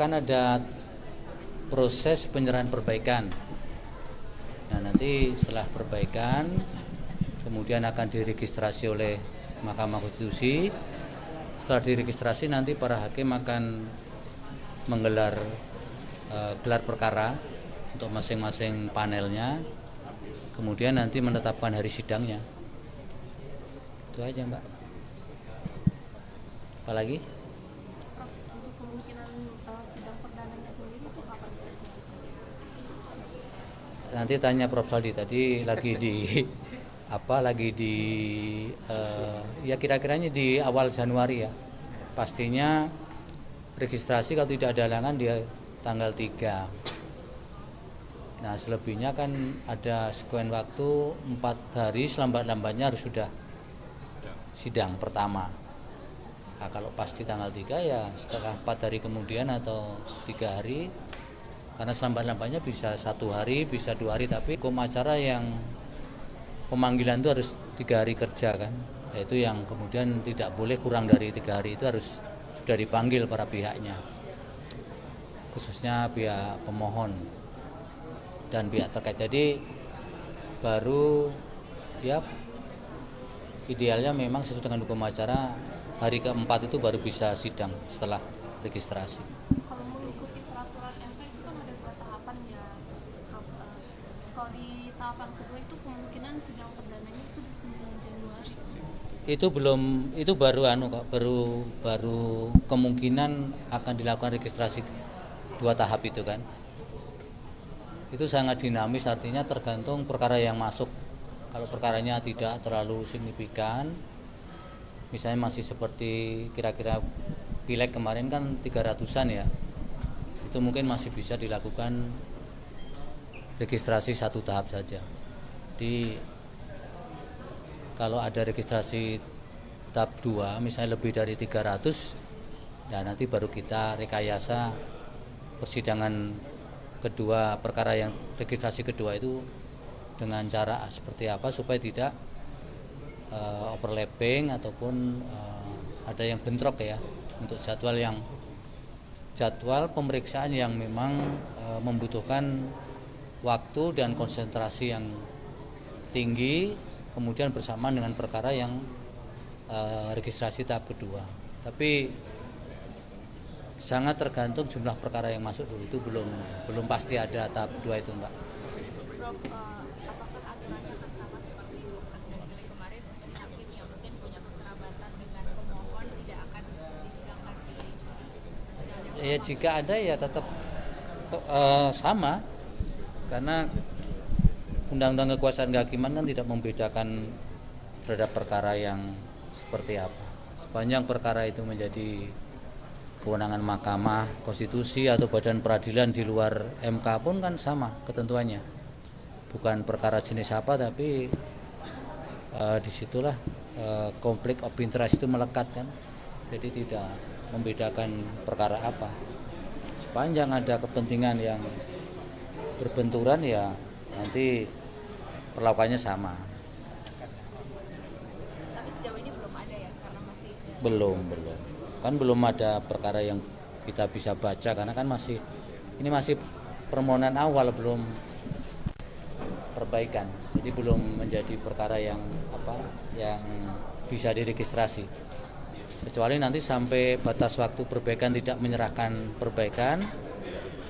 akan ada proses penyerahan perbaikan. Nah, nanti setelah perbaikan kemudian akan diregistrasi oleh Mahkamah Konstitusi. Setelah diregistrasi nanti para hakim akan menggelar gelar perkara untuk masing-masing panelnya. Kemudian nanti menetapkan hari sidangnya. Itu aja, Mbak. Apalagi? Untuk kemungkinan sidang perdananya sendiri itu kapan kira-kira? Nanti tanya Prof. Saldi, tadi lagi di ya kira-kiranya di awal Januari ya. Pastinya registrasi kalau tidak ada halangan di tanggal 3. Nah, selebihnya kan ada sekuen waktu 4 hari, selambat-lambatnya harus sudah sidang pertama. Nah, kalau pasti tanggal 3 ya setelah 4 hari kemudian atau 3 hari, karena selambat-lambatnya bisa 1 hari, bisa 2 hari, tapi hukum acara yang pemanggilan itu harus 3 hari kerja kan, yaitu yang kemudian tidak boleh kurang dari 3 hari, itu harus sudah dipanggil para pihaknya, khususnya pihak pemohon dan pihak terkait. Jadi baru ya idealnya memang sesuai dengan hukum acara hari keempat itu baru bisa sidang setelah registrasi. Kalau mengikuti peraturan MK itu kan ada 2 tahapan ya. Kalau di tahapan kedua itu kemungkinan sidang perdananya itu di 9 Januari. Itu baru baru kemungkinan akan dilakukan registrasi 2 tahap itu kan. Itu sangat dinamis, artinya tergantung perkara yang masuk. Kalau perkaranya tidak terlalu signifikan, misalnya masih seperti kira-kira pileg kemarin kan 300-an ya, itu mungkin masih bisa dilakukan registrasi 1 tahap saja. Jadi kalau ada registrasi tahap 2 misalnya lebih dari 300, nah nanti baru kita rekayasa persidangan kedua, perkara yang registrasi kedua itu dengan cara seperti apa supaya tidak overlapping ataupun ada yang bentrok ya, untuk jadwal pemeriksaan yang memang membutuhkan waktu dan konsentrasi yang tinggi, kemudian bersamaan dengan perkara yang registrasi tahap kedua. Tapi sangat tergantung jumlah perkara yang masuk dulu, itu belum pasti ada tahap 2 itu, Mbak. Prof, apakah aturannya akan sama seperti pas pileg kemarin untuk hakim yang mungkin punya kekerabatan dengan pemohon tidak akan disidangkan di persidangan yang sama? Ya jika ada ya tetap sama, karena Undang-Undang Kekuasaan Kehakiman kan tidak membedakan terhadap perkara yang seperti apa. Sepanjang perkara itu menjadi kewenangan Mahkamah Konstitusi atau badan peradilan di luar MK pun kan sama ketentuannya. Bukan perkara jenis apa, tapi disitulah konflik of interest itu melekat kan. Jadi tidak membedakan perkara apa. Sepanjang ada kepentingan yang berbenturan ya nanti perlakuannya sama. Tapi sejauh ini belum ada ya, karena masih Belum. Kan belum ada perkara yang kita bisa baca, karena kan ini masih permohonan awal, belum perbaikan. Jadi belum menjadi perkara yang bisa diregistrasi. Kecuali nanti sampai batas waktu perbaikan tidak menyerahkan perbaikan,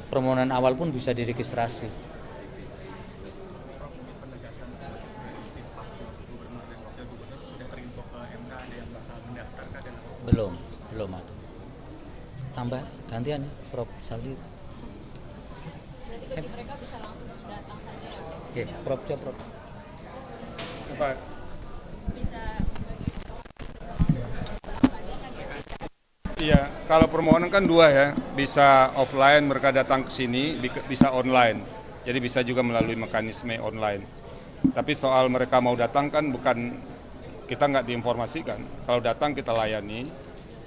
permohonan awal pun bisa diregistrasi. Belum ada. Tambah gantian ya, Prof. Saldi. berarti bagi mereka bisa langsung datang saja ya, Prof? Ya, Prof. Apa? Bisa langsung datang saja kan ya? Iya, kalau permohonan kan 2 ya, bisa offline mereka datang ke sini, bisa online. Jadi bisa juga melalui mekanisme online. Tapi soal mereka mau datang kan bukan, kita nggak diinformasikan. Kalau datang kita layani,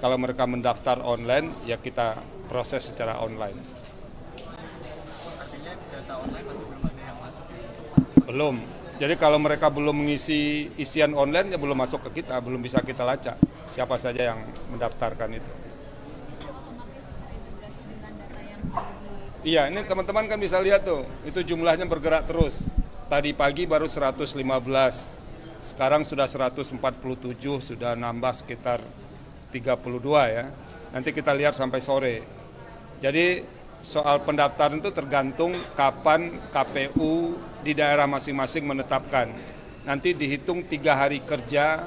kalau mereka mendaftar online ya kita proses secara online. Artinya data online masih belum ada yang masuk? Belum. Jadi kalau mereka belum mengisi isian online ya belum masuk ke kita, belum bisa kita lacak siapa saja yang mendaftarkan itu. Itu otomatis terintegrasi dengan data Iya, ini teman-teman kan bisa lihat tuh, itu jumlahnya bergerak terus. Tadi pagi baru 115, sekarang sudah 147, sudah nambah sekitar 32 ya. Nanti kita lihat sampai sore. Jadi soal pendaftaran itu tergantung kapan KPU di daerah masing-masing menetapkan. Nanti dihitung 3 hari kerja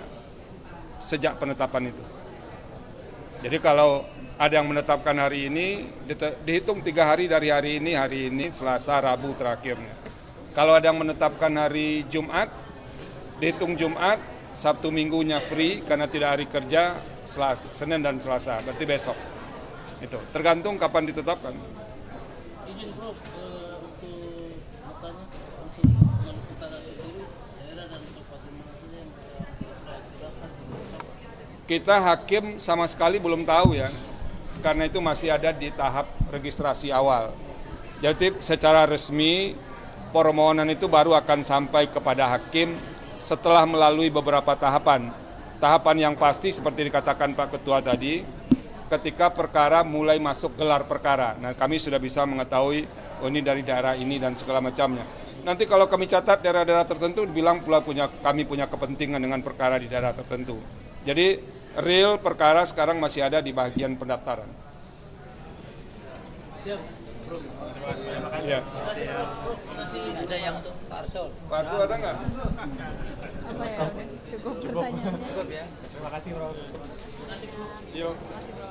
sejak penetapan itu. Jadi kalau ada yang menetapkan hari ini, dihitung 3 hari dari hari ini Selasa, Rabu terakhirnya. Kalau ada yang menetapkan hari Jumat, dihitung Jumat, Sabtu Minggunya free karena tidak hari kerja, Senin dan Selasa, berarti besok. Itu tergantung kapan ditetapkan. Izin Prof, untuk bertanya untuk Maluku Utara sendiri, daerah dan kabupaten mana yang bisa Kita hakim sama sekali belum tahu ya, karena itu masih ada di tahap registrasi awal. Jadi secara resmi permohonan itu baru akan sampai kepada hakim setelah melalui beberapa tahapan. Tahapan yang pasti seperti dikatakan Pak Ketua tadi, ketika perkara mulai masuk gelar perkara. Nah, kami sudah bisa mengetahui, oh ini dari daerah ini dan segala macamnya. Nanti kalau kami catat daerah-daerah tertentu, bilang pula kami punya kepentingan dengan perkara di daerah tertentu. Jadi, real perkara sekarang masih ada di bagian pendaftaran. Siap, Prof. Terima kasih. Ya. Ada yang untuk Pak Arsul. Pak Arsul ada nggak? Apa ya? Cukup pertanyaannya. Cukup ya. Terima kasih, Bro. Yuk. Terima kasih, Bro.